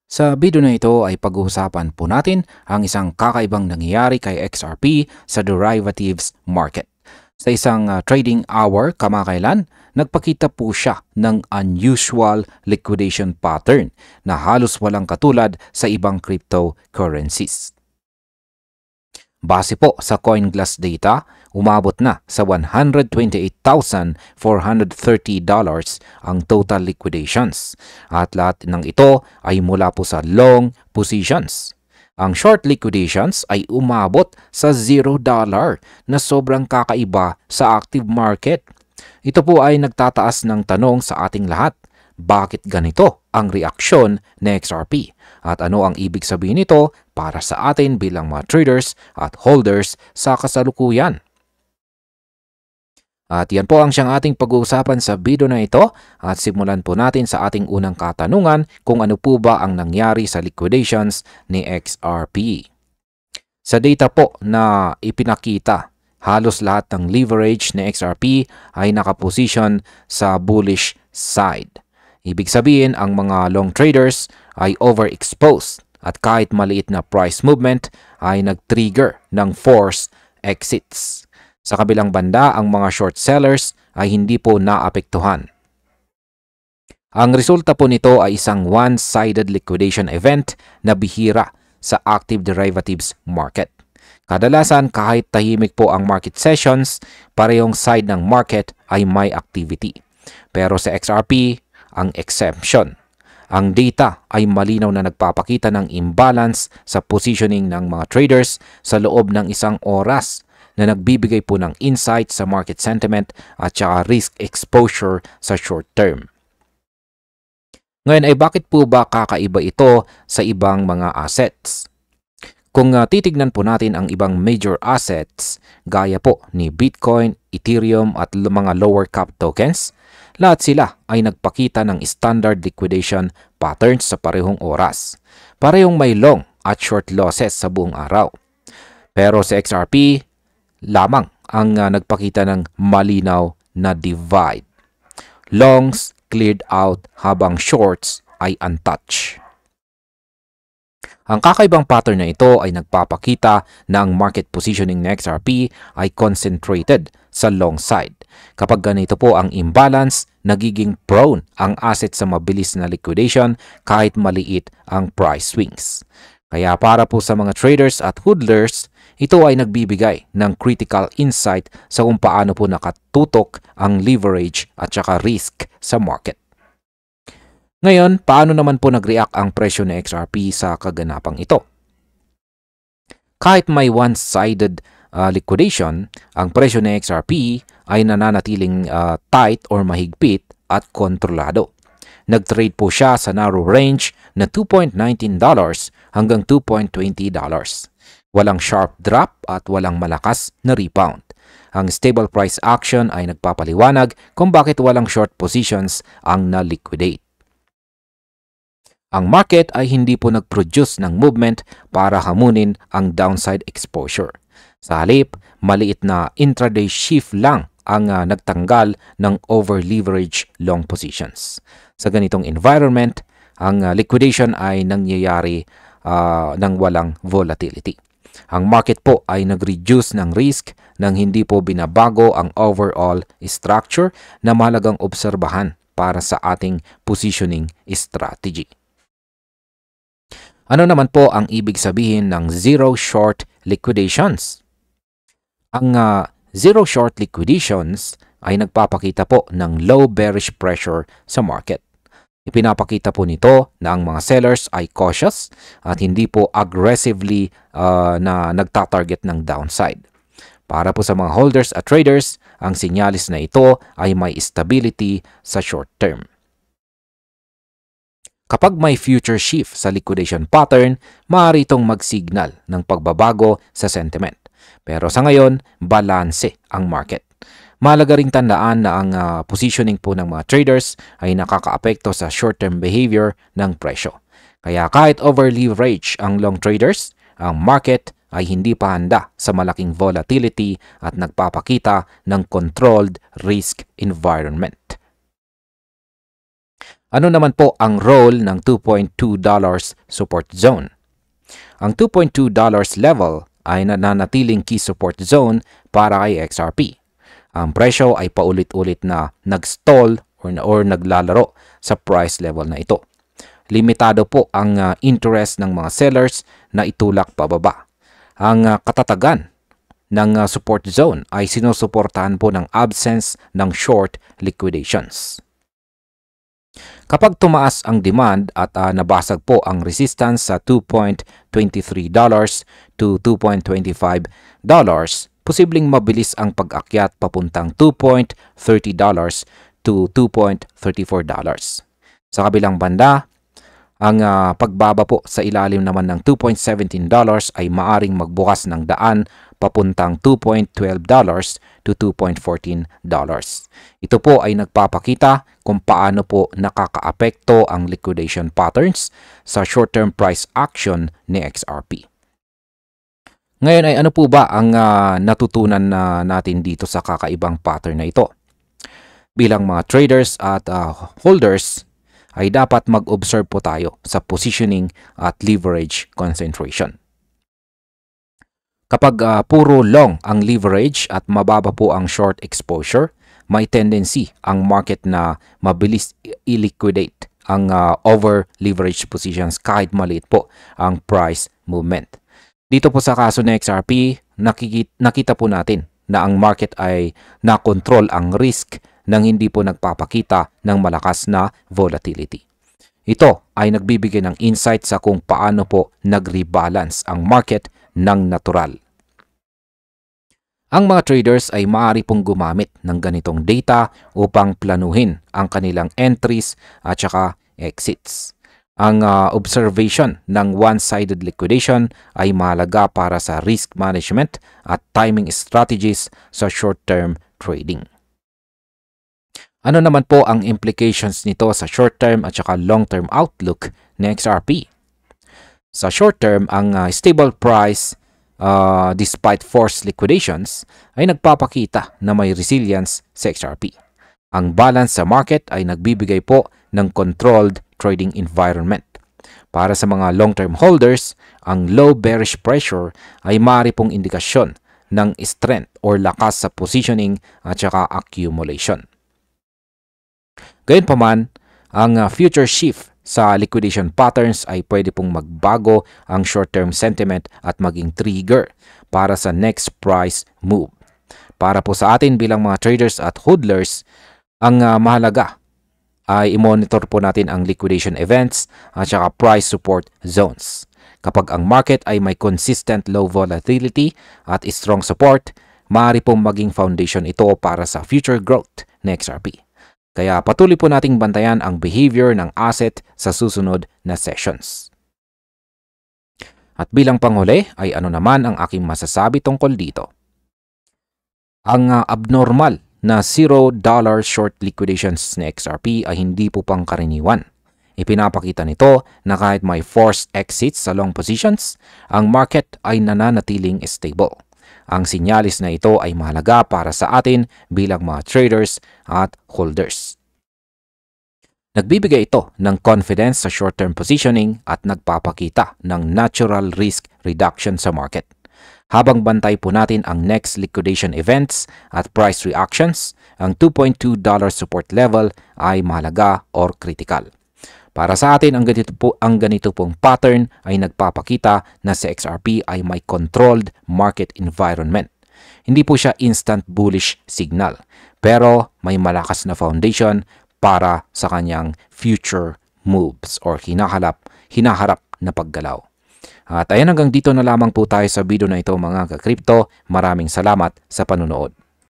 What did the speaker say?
Sa video na ito ay pag-uusapan po natin ang isang kakaibang nangyayari kay XRP sa derivatives market. Sa isang trading hour kamakailan, nagpakita po siya ng unusual liquidation pattern na halos walang katulad sa ibang cryptocurrencies. Base po sa CoinGlass data, umabot na sa $128,430 ang total liquidations at lahat ng ito ay mula po sa long positions. Ang short liquidations ay umabot sa $0 na sobrang kakaiba sa active market. Ito po ay nagtataas ng tanong sa ating lahat. Bakit ganito ang reaksyon ni XRP? At ano ang ibig sabihin nito para sa atin bilang mga traders at holders sa kasalukuyan? At yan po ang siyang ating pag-uusapan sa video na ito at simulan po natin sa ating unang katanungan kung ano po ba ang nangyari sa liquidations ni XRP. Sa data po na ipinakita, halos lahat ng leverage ni XRP ay nakaposition sa bullish side. Ibig sabihin ang mga long traders ay overexposed at kahit maliit na price movement ay nag-trigger ng forced exits. Sa kabilang banda, ang mga short sellers ay hindi po naapektuhan. Ang resulta po nito ay isang one-sided liquidation event na bihira sa active derivatives market. Kadalasan kahit tahimik po ang market sessions, parehong side ng market ay may activity. Pero sa XRP, ang exemption. Ang data ay malinaw na nagpapakita ng imbalance sa positioning ng mga traders sa loob ng isang oras na nagbibigay po ng insight sa market sentiment at saka risk exposure sa short term. Ngayon ay bakit po ba kakaiba ito sa ibang mga assets? Kung titignan po natin ang ibang major assets gaya po ni Bitcoin, Ethereum at mga lower cap tokens, lahat sila ay nagpakita ng standard liquidation patterns sa parehong oras. Parehong may long at short losses sa buong araw. Pero sa XRP, lamang ang nagpakita ng malinaw na divide. Longs cleared out habang shorts ay untouched. Ang kakaibang pattern na ito ay nagpapakita na ang market positioning ng XRP ay concentrated sa long side. Kapag ganito po ang imbalance, nagiging prone ang asset sa mabilis na liquidation kahit maliit ang price swings. Kaya para po sa mga traders at hodlers, ito ay nagbibigay ng critical insight sa kung paano po nakatutok ang leverage at saka risk sa market. Ngayon, paano naman po nag-react ang presyo ng XRP sa kaganapang ito? Kahit may one-sided liquidation, ang presyo ng XRP ay nananatiling tight or mahigpit at kontrolado. Nag-trade po siya sa narrow range na $2.19 hanggang $2.20. Walang sharp drop at walang malakas na rebound. Ang stable price action ay nagpapaliwanag kung bakit walang short positions ang na-liquidate. Ang market ay hindi po nag-produce ng movement para hamunin ang downside exposure. Sa halip, maliit na intraday shift lang ang nagtanggal ng over-leverage long positions. Sa ganitong environment, ang liquidation ay nangyayari ng walang volatility. Ang market po ay nag-reduce ng risk nang hindi po binabago ang overall structure na mahalagang obserbahan para sa ating positioning strategy. Ano naman po ang ibig sabihin ng zero short liquidations? Ang zero short liquidations ay nagpapakita po ng low bearish pressure sa market. Ipinapakita po nito na ang mga sellers ay cautious at hindi po aggressively na nagtatarget ng downside. Para po sa mga holders at traders, ang sinyalis na ito ay may stability sa short term. Kapag may future shift sa liquidation pattern, maaari itong mag-signal ng pagbabago sa sentiment. Pero sa ngayon, balanse ang market. Mahalaga ring tandaan na ang positioning po ng mga traders ay nakakaapekto sa short-term behavior ng presyo. Kaya kahit over-leverage ang long traders, ang market ay hindi pa handa sa malaking volatility at nagpapakita ng controlled risk environment. Ano naman po ang role ng $2.2 support zone? Ang $2.2 level ay nananatiling key support zone para kay XRP. Ang presyo ay paulit-ulit na nag-stall or naglalaro sa price level na ito. Limitado po ang interest ng mga sellers na itulak pababa. Ang katatagan ng support zone ay sinusuportahan po ng absence ng short liquidations. Kapag tumaas ang demand at nabasag po ang resistance sa $2.23 to $2.25, posibleng mabilis ang pag-akyat papuntang $2.30 to $2.34. Sa kabilang banda, ang pagbaba po sa ilalim naman ng $2.17 ay maaring magbukas ng daan papuntang $2.12 to $2.14. Ito po ay nagpapakita kung paano po nakakaapekto ang liquidation patterns sa short-term price action ni XRP. Ngayon ay ano po ba ang natutunan natin dito sa kakaibang pattern na ito? Bilang mga traders at holders, ay dapat mag-observe po tayo sa positioning at leverage concentration. Kapag puro long ang leverage at mababa po ang short exposure, may tendency ang market na mabilis i-liquidate ang over-leveraged positions kahit maliit po ang price movement. Dito po sa kaso ng XRP, nakita po natin na ang market ay nakontrol ang risk nang hindi po nagpapakita ng malakas na volatility. Ito ay nagbibigay ng insight sa kung paano po nag-rebalance ang market ng natural. Ang mga traders ay maaari pong gumamit ng ganitong data upang planuhin ang kanilang entries at saka exits. Ang observation ng one-sided liquidation ay mahalaga para sa risk management at timing strategies sa short-term trading. Ano naman po ang implications nito sa short-term at saka long-term outlook ng XRP? Sa short-term, ang stable price despite forced liquidations ay nagpapakita na may resilience sa XRP. Ang balance sa market ay nagbibigay po ng controlled trading environment. Para sa mga long-term holders, ang low bearish pressure ay maaari pong indikasyon ng strength or lakas sa positioning at saka accumulation. Gayunpaman, ang future shift sa liquidation patterns ay pwede pong magbago ang short-term sentiment at maging trigger para sa next price move. Para po sa atin bilang mga traders at hodlers, ang mahalaga ay i-monitor po natin ang liquidation events at saka price support zones. Kapag ang market ay may consistent low volatility at strong support, maaari pong maging foundation ito para sa future growth ng XRP. Kaya patuloy po nating bantayan ang behavior ng asset sa susunod na sessions. At bilang panghuli ay ano naman ang aking masasabi tungkol dito? Ang abnormal na $0 short liquidations ni XRP ay hindi po pangkaraniwan. Ipinapakita nito na kahit may forced exits sa long positions, ang market ay nananatiling stable. Ang sinyalis na ito ay mahalaga para sa atin bilang mga traders at holders. Nagbibigay ito ng confidence sa short-term positioning at nagpapakita ng natural risk reduction sa market. Habang bantay po natin ang next liquidation events at price reactions, ang $2.2 support level ay mahalaga or critical. Para sa atin, ang ganito pong pattern ay nagpapakita na si XRP ay may controlled market environment. Hindi po siya instant bullish signal, pero may malakas na foundation para sa kanyang future moves or hinaharap na paggalaw. At ayan, hanggang dito na lamang po tayo sa video na ito mga ka-crypto. Maraming salamat sa panunood.